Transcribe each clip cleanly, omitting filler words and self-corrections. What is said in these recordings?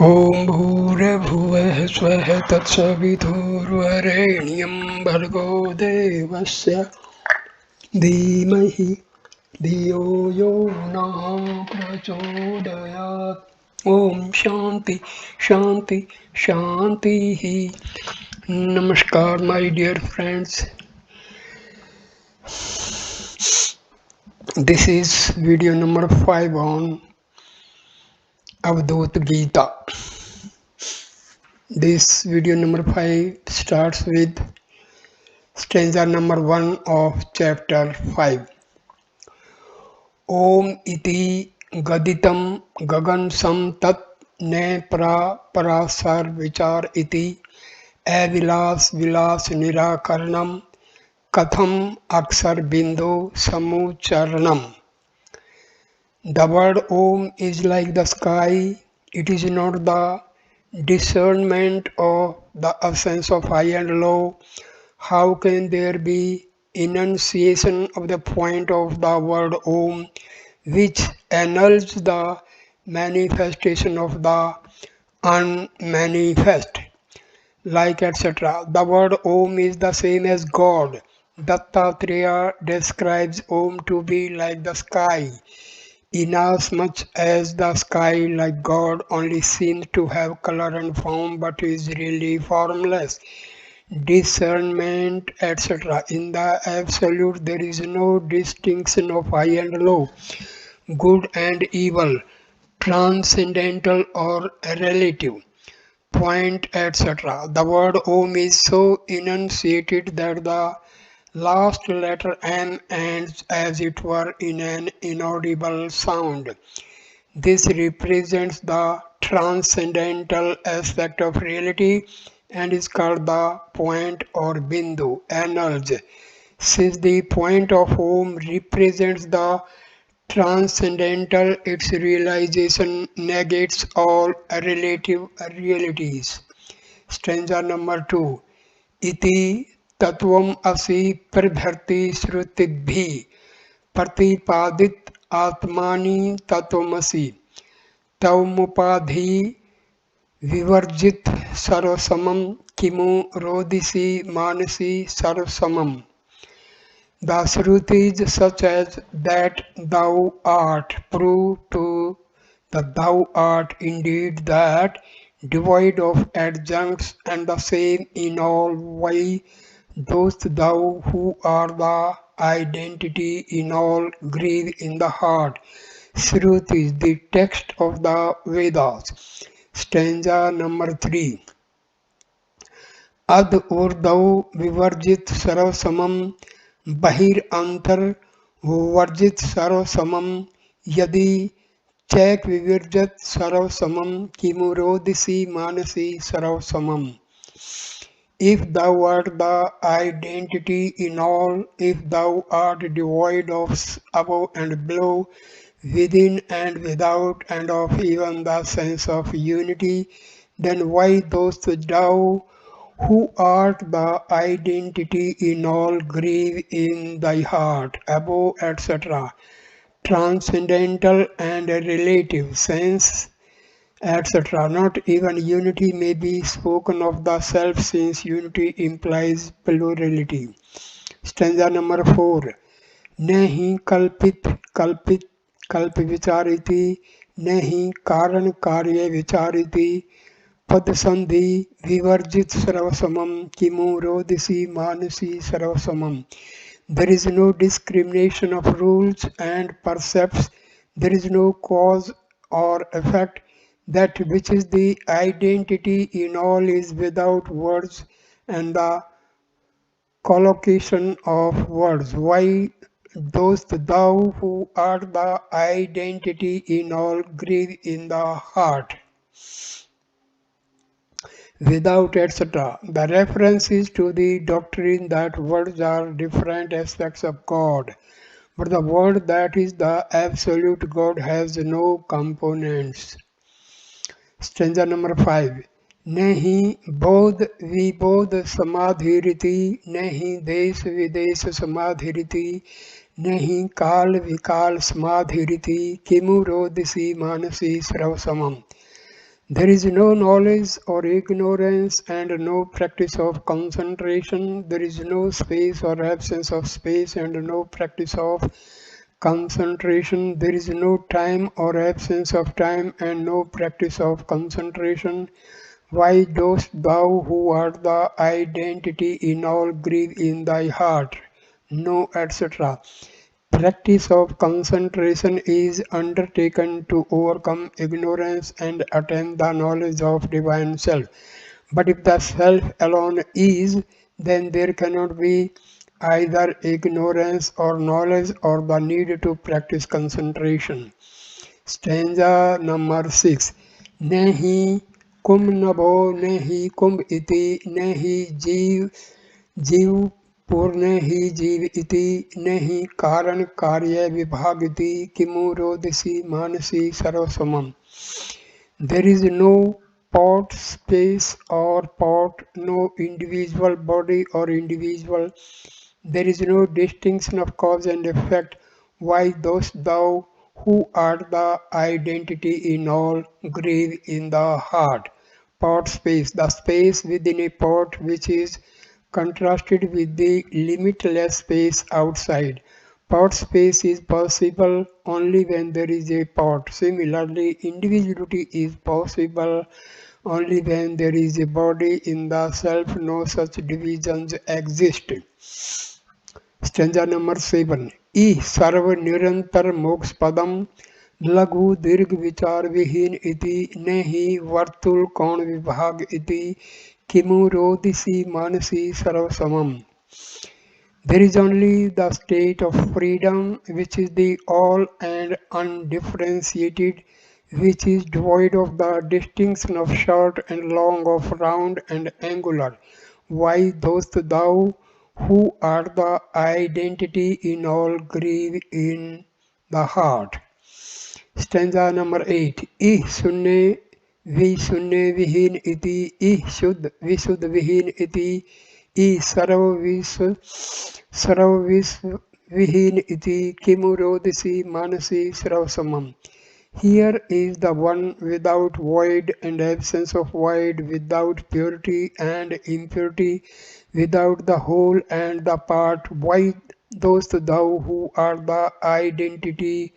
ॐ भूर्भुवः स्वः तत्सवितुर्वरेण्यं भर्गो देवस्य धीमहि धियो यो नः प्रचोदयात्। ॐ शांति शांति शांति। नमस्कार my dear friends, this is video number 5 on Avadhoot Gita. This video number 5 starts with stanza number 1 of chapter 5. Om iti gaditam gagan sam tat ne parasar vichar iti avilas vilas nirakaranam katham aksar bindu samucharanam. The word Om is like the sky. It is not the discernment of the essence of high and low. How can there be enunciation of the point of the word Om, which annuls the manifestation of the unmanifest, like etc. The word Om is the same as God. Dattatray describes Om to be like the sky, inasmuch as the sky, like God, only seems to have color and form but is really formless. Discernment, etc. In the absolute, there is no distinction of high and low, good and evil, transcendental or relative, point, etc. The word Om is so enunciated that the last letter M ends as it were in an inaudible sound. This represents the transcendental aspect of reality and is called the point or bindu, annuls. Since the point of Om represents the transcendental, its realization negates all relative realities. Stanza number 2. Iti तत्वम असि प्रभृति श्रुतिभि प्रतिपादित आत्मानि तत्वमसि तवमुपाधि विवर्जित सर्वसमम किमु रोदिसी Mansi सर्वसमम. The Shrutis such as that thou art prove to the thou art indeed that, devoid of adjuncts and the same in all way, those thou who are the identity in all grieve in the heart. Shruti, the text of the Vedas. Stanza number 3. Ad urdau vivarjit sarvasamam bahir antar varjit sarvasamam yadi chek vivirjat sarvasamam kimurodisi manasi sarvasamam. If thou art the identity in all, if thou art devoid of above and below, within and without, and of even the sense of unity, then why those thou who art the identity in all grieve in thy heart, above, etc. Transcendental and relative sense, etc. Not even unity may be spoken of the self, since unity implies plurality. Stanza number 4. Nahi kalpit kalpit kalp vichariti, nahi karan karya vichariti, pad sandhi vivarjit sarvasamam kimu rodisi manasi sarvasamam. There is no discrimination of rules and percepts. There is no cause or effect. That which is the identity in all is without words and the collocation of words. Why dost thou who art the identity in all grieve in the heart? Without, etc. The reference is to the doctrine that words are different aspects of God, but the word that is the absolute God has no components. Stanza number 5. Nahi bodh vibodh samadhiriti, nahi desh videsh samadhiriti, nahi kal vikal samadhiriti, kimu rodisi manasi sravasamam. There is no knowledge or ignorance and no practice of concentration. There is no space or absence of space and no practice of concentration. There is no time or absence of time and no practice of concentration. Why dost thou, who art the identity in all, grieve in thy heart? No, etc. Practice of concentration is undertaken to overcome ignorance and attain the knowledge of divine self. But if the self alone is, then there cannot be either ignorance or knowledge or the need to practice concentration. Stanza number 6. Nehi kum nabo nehi kum iti nehi जीव पूर्ण ही जीव इति नहि कारण कार्य विभागिति किमु रोदसी Mansi सर्वसमम. There is no pot, space or pot, no individual body or individual. There is no distinction of cause and effect. Why dost thou, who art the identity in all, grieve in the heart? Pot space, the space within a pot which is contrasted with the limitless space outside. Pot space is possible only when there is a pot. Similarly, individuality is possible only when there is a body in the self. No such divisions exist. Stanza number 7. I sarv nirantar moks padam लघु दीर्घ विचार विहीन इति नेहि वर्तुल कोण विभाग इति किमु रोदिसी Mansi सर्वसमम. There is only the state of freedom, which is the all and undifferentiated, which is devoid of the distinction of short and long, of round and angular. Why dost thou, who art the identity in all, grieve in the heart? Stanza number 8. I sunne vihin iti, I visud vihin iti, I sarv vihin iti, kimu rodisi manasi sarvasamam. Here is the one without void and absence of void, without purity and impurity, without the whole and the part. Why dost thou, who are the identity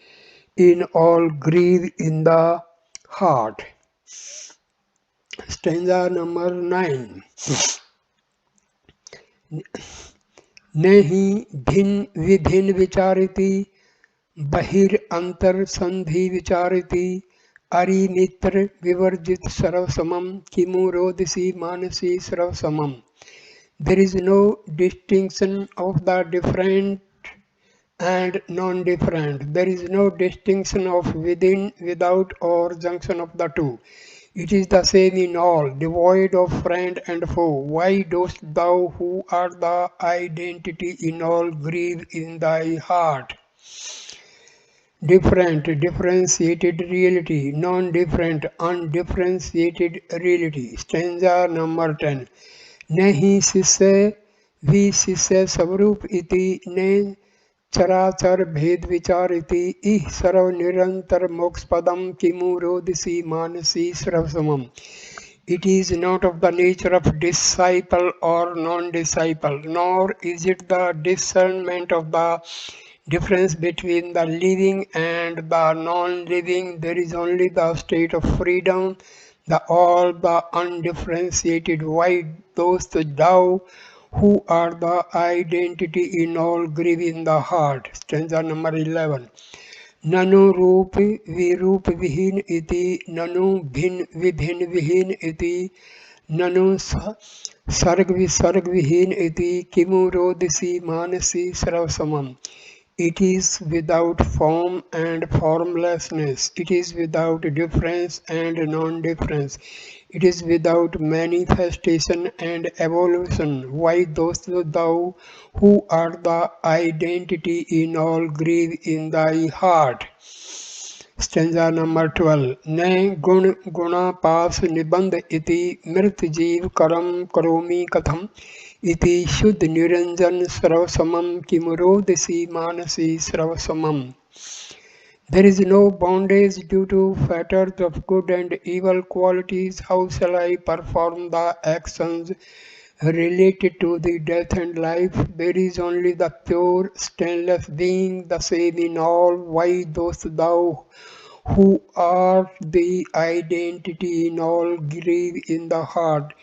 in all, grieve in the heart? Stanza number 9. नेहि भिन्न विभिन्न विचारिति बहिर अंतर संधि विचारिति अरि मित्र विवर्जित सर्वसमम किमु रोदिसी Mansi सर्वसमम. There is no distinction of the different and non-different. There is no distinction of within, without, or junction of the two. It is the same in all, devoid of friend and foe. Why dost thou, who art the identity in all, grieve in thy heart? Different, differentiated reality, non-different, undifferentiated reality. Stanza number 10. Nehi sisse vi sisse savrup iti ne चराचर भेद विचार इति इह सर्व निरंतर मोक्ष पदम किमु रोदिसी Mansi सर्वसमम. It is not of the nature of disciple or non-disciple, nor is it the discernment of the difference between the living and the non-living. There is only the state of freedom, the all, the undifferentiated. Why dost thou, who are the identity in all, grieve in the heart? Stanza number 11. Nanu रूप विरूप विहीन इति ननु भिन्न विभिन्न विहीन इति ननु सर्ग विसर्ग विहीन इति किमु रोदिसी Mansi सर्वसमम. It is without form and formlessness. It is without difference and non-difference. It is without manifestation and evolution. Why dost thou, who art the identity in all, grieve in thy heart? Stanza number 12. Ne gun guna pas nibandh iti mrit jeev karam karomi katham iti shuddh niranjan sarvasamam kimurodisi manasi sarvasamam. There is no bondage due to fetters of good and evil qualities. How shall I perform the actions related to the death and life? There is only the pure, stainless being, the same in all. Why dost thou, who art the identity in all, grieve in the heart?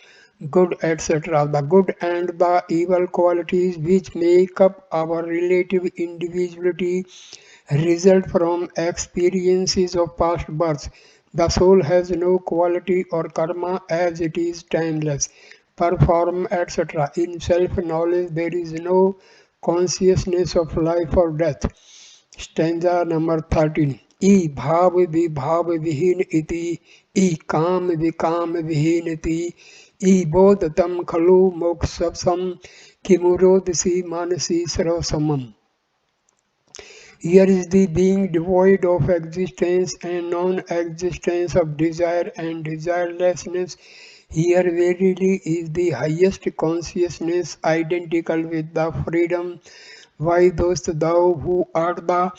Good, etc. The good and the evil qualities which make up our relative individuality result from experiences of past births. The soul has no quality or karma as it is timeless. Perform, etc. In self knowledge, there is no consciousness of life or death. Stanza number 13. I bhav vibhav vihin iti, I kam vikam vihin iti, I bodhatam khalu moksasam, kimurodasi manasi sarvasamam. Here is the being devoid of existence and non-existence of desire and desirelessness. Here verily is the highest consciousness identical with the freedom. Why dost thou who art the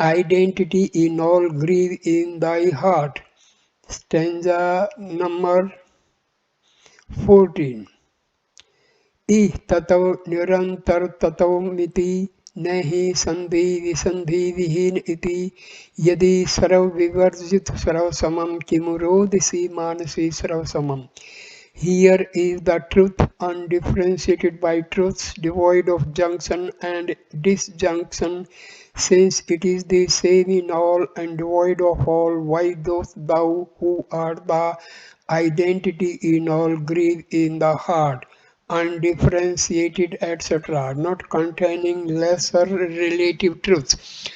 identity in all grieve in thy heart? Stanza number 14. इ ततो निरंतर ततो मिति न हि संधि विसंधि विहीन इति यदि सर्व विवर्जित सर्व समम किमुरोदिसी मानसी सर्व समम. Here is the truth undifferentiated by truths, devoid of junction and disjunction, since it is the same in all and devoid of all. Why dost thou who art the identity in all grieve in the heart? Undifferentiated, etc., not containing lesser relative truths,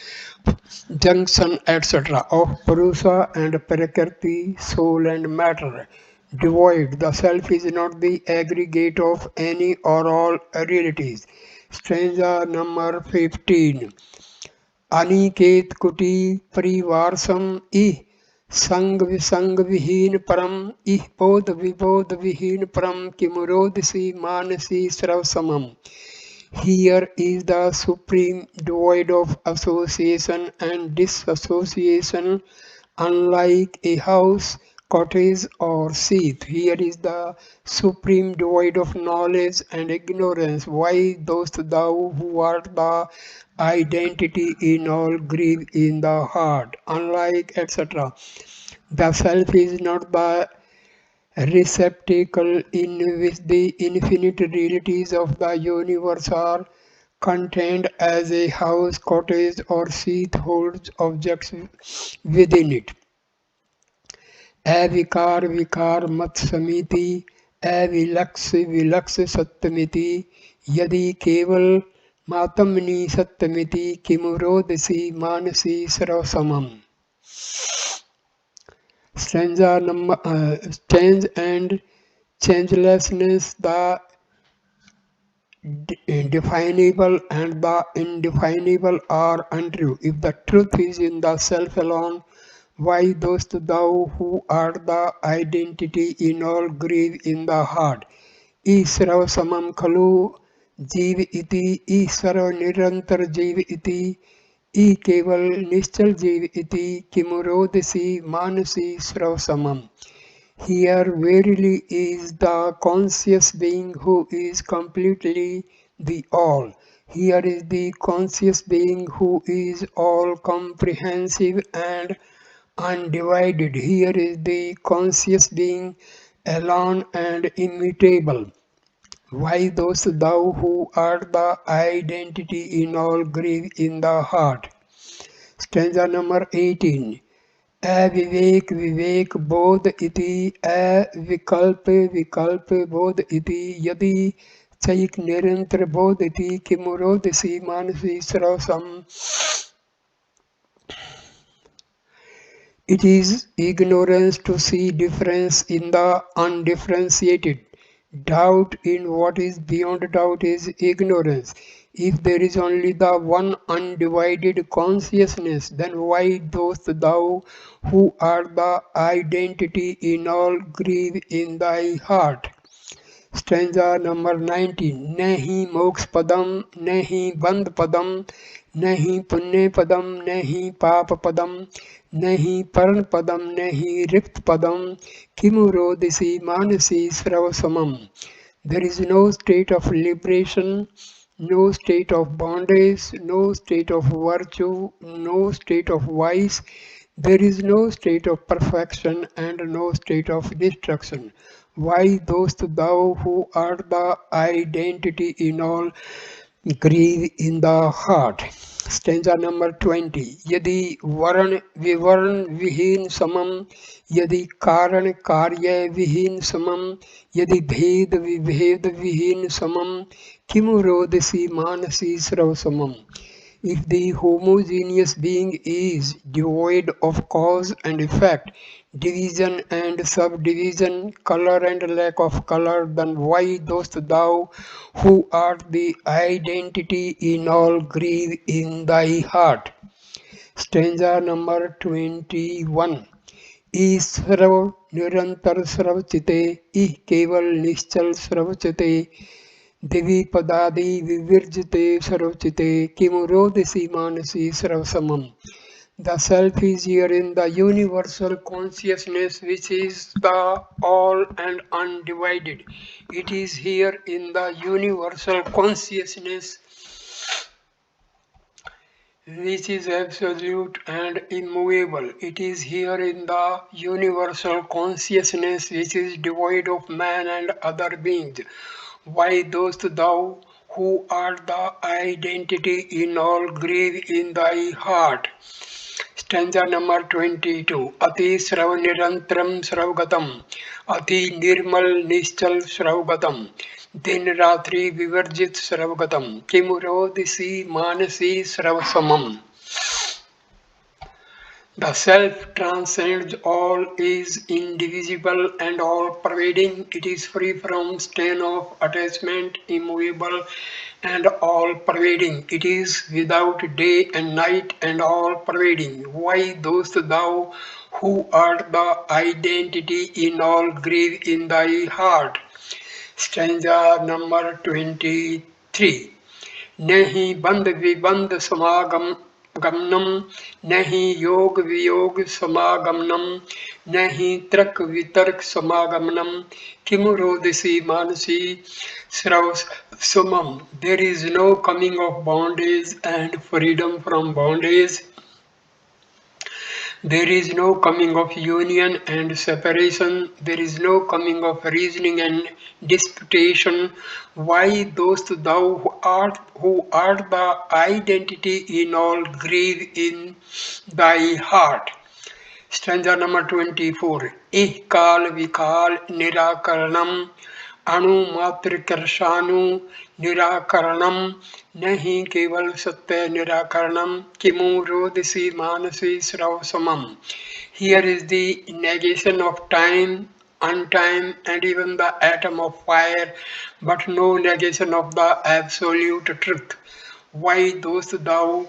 junction, etc., of Purusha and Prakriti, soul and matter. Devoid, the self is not the aggregate of any or all realities. Stanza number 15. Aniket कुटी परिवारसम इह संग विसंग विहीन परम इह बोध विबोध विहीन परम किमुरोदसी मानसी सर्व समम. Here is the supreme devoid of association and disassociation, unlike a house, cottage, or seat. Here is the supreme devoid of knowledge and ignorance. Why dost thou who art the identity in all grieve in the heart? Unlike, etc. The self is not the receptacle in which the infinite realities of the universe are contained as a house, cottage, or seat holds objects within it. अविकार विकार मत समिति अविलक्ष विलक्ष सत्यमिति यदि केवल मातमनि सत्यमिति किमुरोदसी Mansi सर्वसमम. Stanza number change and changelessness, the definable and the indefinable are untrue. If the truth is in the self alone, why dost thou who art the identity in all grieve in the heart? ईश्वर समम खलु जीव इति ईश्वर निरंतर जीव इति ई केवल निश्चल जीव इति किमुरोदसी मानसी स्रव समम. Here verily is the conscious being who is completely the all. Here is the conscious being who is all comprehensive and undivided. Here is the conscious being alone and immutable. Why dost thou who art the identity in all grieve in the heart? Stanza number 18. अविवेक विवेक बोध इति अविकल्प विकल्प बोध इति यदि cheque निरंतर बोध इति किमुरोदसी Mansi सर्वसम. It is ignorance to see difference in the undifferentiated. Doubt in what is beyond doubt is ignorance. If there is only the one undivided consciousness, then why dost thou who art the identity in all grieve in thy heart? Stanza number 19. Nahi moksha padam, nahi bandh padam, न हि पुण्य पदम न हि पाप पदम न हि पर्ण पदम न हि रिक्त पदम किमु रोदिसी मानसी स्रव समम. There is no state of liberation, no state of bondage, no state of virtue, no state of vice. There is no state of perfection and no state of destruction. Why dost thou who art the identity in all grieve in the heart? Stanza number 20. यदि वर्ण विवर्ण विहीन समम, यदि कारण कार्य विहीन समम, यदि भेद विभेद विहीन समम, किमु रोदसी मानसी स्रव समम. If the homogeneous being is devoid of cause and effect, division and subdivision, color and lack of color, then why dost thou, who art the identity in all, grieve in thy heart? Stanza number 21. ईश सर्व निरंतर सर्व चिते, इह केवल निश्चल सर्व चिते, दिवि पदादि विवर्जिते सर्वचिते, किमु रोदसी Mansi सर्वसमम. The self is here in the universal consciousness which is the all and undivided. It is here in the universal consciousness which is absolute and immovable. It is here in the universal consciousness which is devoid of man and other beings. Why dost thou, who art the identity in all, grieve in thy heart? Stanza number 22. Ati srav nirantram sravgatam, Ati nirmal nischal sravgatam, दिन रात्रि विवर्जित सर्वगतम, किमुरोदिसी मानसी सर्वसमम. The self transcends all, is indivisible and all pervading. It is free from stain of attachment, immovable and all pervading. It is without day and night and all pervading. Why dost thou, who art the identity in all, grieve in thy heart? Stanza number 23. नहीं बंद विबंध समागम गमनम, नहीं योग वियोग समागमनम, नहीं तर्क वितर्क समागमनम, किमु रोदसी Mansi स्रव sumam. There is no coming of bondage and freedom from bondage. There is no coming of union and separation. There is no coming of reasoning and disputation. Why dost thou, who art the identity in all, grieve in thy heart? Stanza number 24. Ih kal vikal nirakaranam, अणु मात्र कर्षाणु निराकरणम, नहीं केवल सत्य निराकरणम, किमु रोदसी मानसी स्रव समम. Here is the negation of time, untime and even the atom of fire, but no negation of the absolute truth. Why dost thou,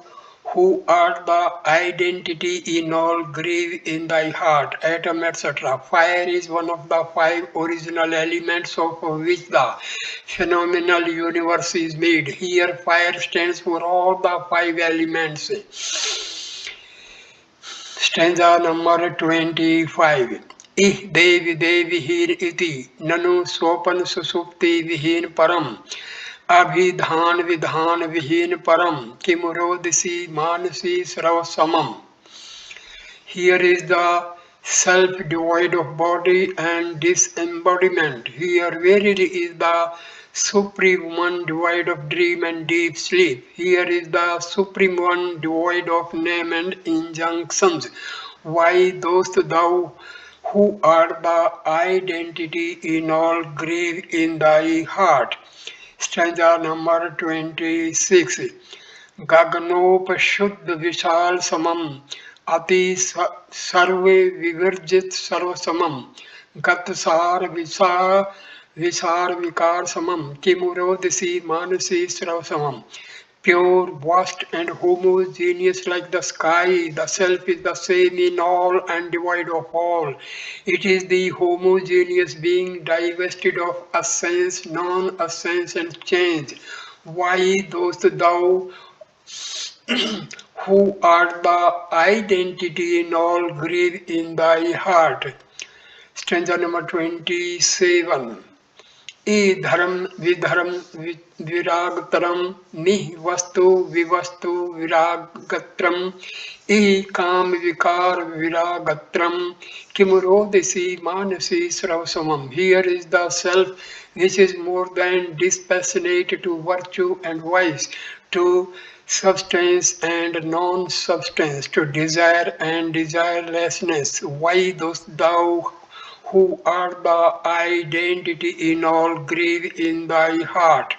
who art the identity in all, grieve in thy heart? Atom, etc. Fire is one of the five original elements of which the phenomenal universe is made. Here fire stands for all the five elements. Stanza number 25. Ih devi devi hir iti, nanu sopan susupti vihin param, अभिधान विधान विहीन परम, किमुरोदसी मानसी स्रव समम. Here is the self devoid of body and disembodiment. Here verily is the supreme one devoid of dream and deep sleep. Here is the supreme one devoid of name and injunctions. Why dost thou, who art the identity in all, grieve in thy heart? Stanza number 26. गगनोपशुद्ध विशाल समम, अति सर्वे विवर्जित सर्व समम, गतसार विसार विकार समम, किमुरोदसी मानसी स्रव समम. Pure, vast and homogeneous like the sky, the self is the same in all and devoid of all. It is the homogeneous being divested of essence, non-essence and change. Why dost thou, who art the identity in all grief in thy heart. Stanza number 27. E dharam vidharam viragtaram nih vastu vivastu viragatram e kam vikar viragatram kimurodisi manasi sravasamam. Here is the self which is more than dispassionate to virtue and vice, to substance and non-substance, to desire and desirelessness. Why dost thou who are the identity in all grieve in thy heart?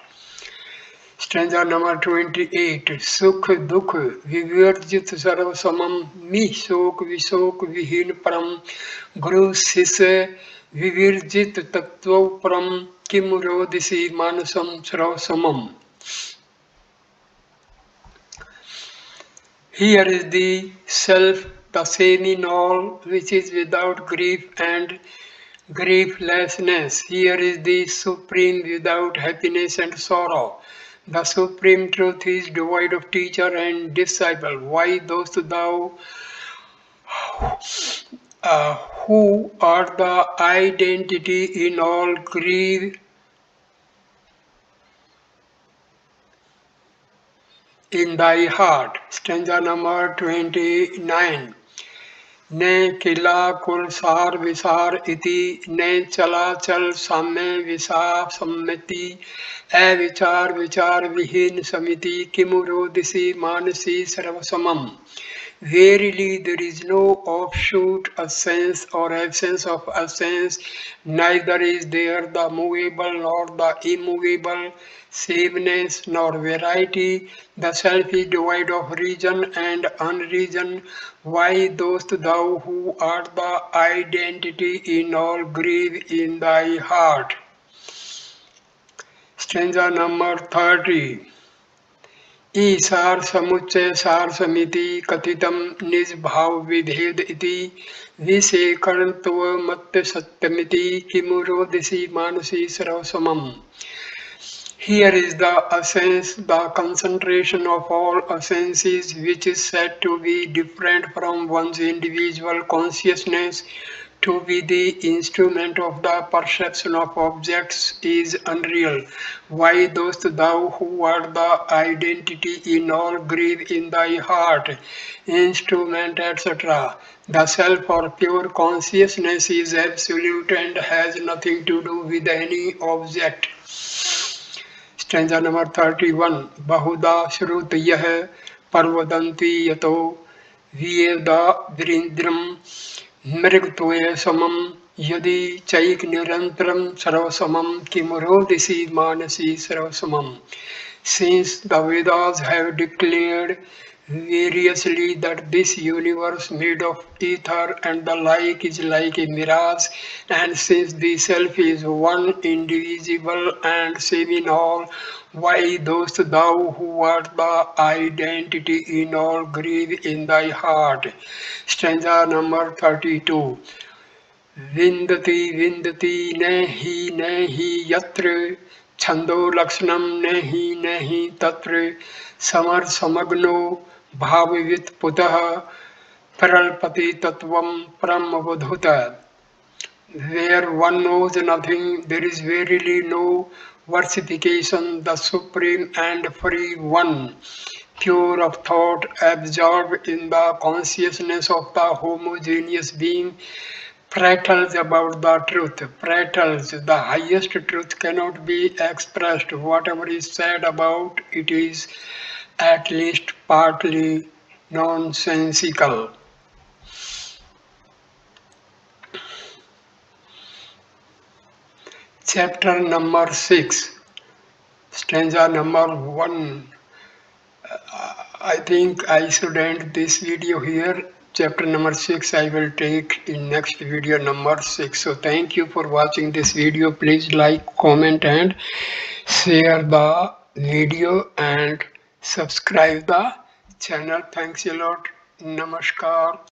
Stanza number 28. Sukh dukh vivirjit sarv samam mi शोक विशोक विहीन परम गुरु शिष्य विवर्जित तत्व परम किम रोदिसी मानसम सर्व समम. Here is the self, the same in all, which is without grief and grieflessness. Here is the supreme without happiness and sorrow. The supreme truth is devoid of teacher and disciple. Why dost thou who are the identity in all grieve in thy heart? Stanza number 29. ने किला कुल सार विसार इति ने चला चल साम्य विसा सम्मति अविचार विचार विहीन समिति किमु रोदिसी Mansi सर्वसमम. Verily, there is no offshoot essence or absence of essence, neither is there the movable nor the immovable, sameness nor variety. The self is devoid of reason and unreason. Why dost thou who art the identity in all grieve in thy heart? Stanza number 30. Hisar समुच्चय सार समिति कथितम निज भाव विभेद इति विशेषणत्व मत सत्यमिति किमुरोदिसी मानसी सर्वसमम. Here is the essence, the concentration of all essences, which is said to be different from one's individual consciousness. To be the instrument of the perception of objects is unreal. Why dost thou who art the identity in all grieve in thy heart? Instrument, etc. The self or pure consciousness is absolute and has nothing to do with any object. Stanza number 31. Bahuda shrutayah parvadanti yato vyeda virindram मृगत्वय समम यदि चैक निरंतरम सर्वसमम किमुरोदिसी मानसी सर्वसमम. Since the Vedas have declared variously that this universe made of ether and the like is like a mirage, and since the self is one, indivisible and same in all, why dost thou who art the identity in all grieve in thy heart? Stanza number 32. विन्दति विन्दति न हि यत्र छन्दो लक्षणं न हि तत्र समग्नो भाववित् पुतः प्रलपति तत्वं परमवधूत. Where one knows nothing, there is verily no versification. The supreme and free one, pure of thought, absorbed in the consciousness of the homogeneous being, prattles about the truth. Prattles, the highest truth cannot be expressed. Whatever is said about it is at least partly nonsensical. Chapter number 6, stanza number 1. I think I should end this video here. Chapter number 6 I will take in next video number 6. So thank you for watching this video. Please like, comment and share the video and subscribe the channel. Thanks a lot. Namaskar.